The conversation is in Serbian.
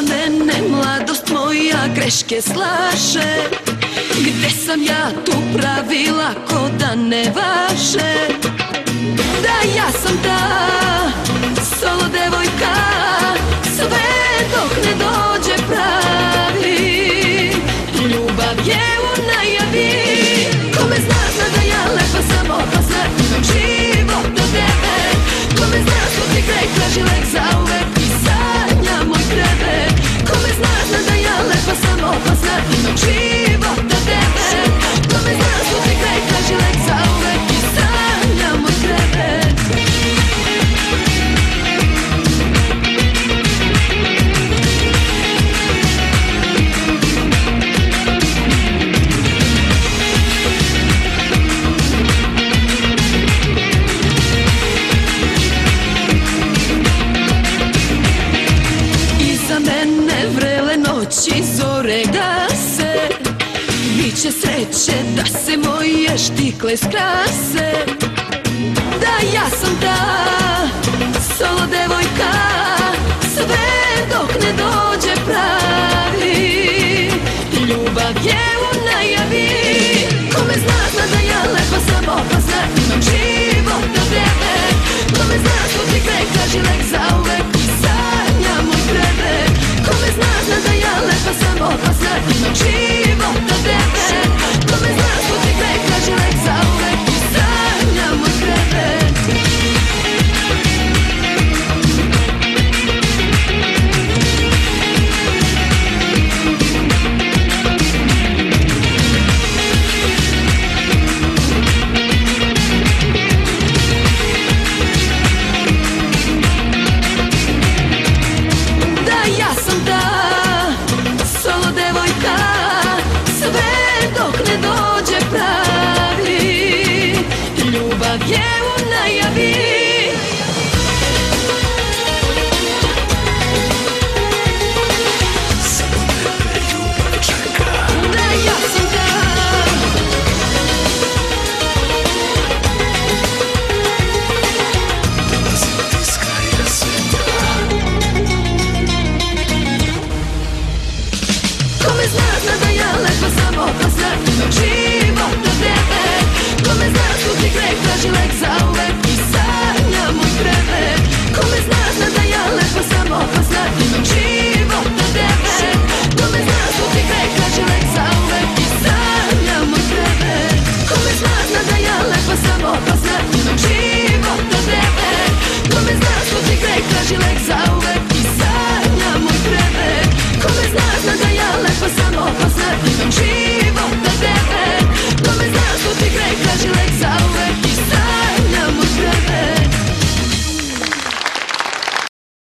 mene mladost moja greške slaže. Gde sam ja tu pravila ko da ne važe? Da, ja sam ta solo devojka, sve dok ne dođe pravi. Ljubav je u najavi, kome zna zna da ja lepa sam opasna, imam život do tebe. Kome zna što ti greh traži lek zauvek i sanja moj krevet. Kome zna zna da ja lepa sam opasna, imam život do tebe. Kome zna što ti greh traži lek zauvek i sanja moj krevet. Noći zore gase, biće sreće da se moje štikle skrase. Da, ja sam ta solo devojka, sve dok ne dođe pravi. Ljubav je u najavi, kome zna zna da ja lepa sam opasna, imam život do tebe. Kome zna što ti greh traži lek zauvek i sanja moj krevet. Kome zna zna da ja lepa sam opasna, imam život do tebe. Kome zna što ti greh traži lek zauvek i sanja moj krevet. Je u najavi, samo tebe ljubav čeka. da, ja sam ta. Dolazim ti s kraja sveta. Kome zna zna da ja lepa sam opasna, imam život do tebe. Kome zna što ti greh traži lek zauvek i sanja moj krevet. Kome zna zna da ja lepa sam opasna, imam život do tebe. Kome zna što ti greh traži lek zauvek i sanja moj krevet. Kome zna zna da ja lepa sam opasna, imam život do tebe. Kome zna što ti greh traži lek zauvek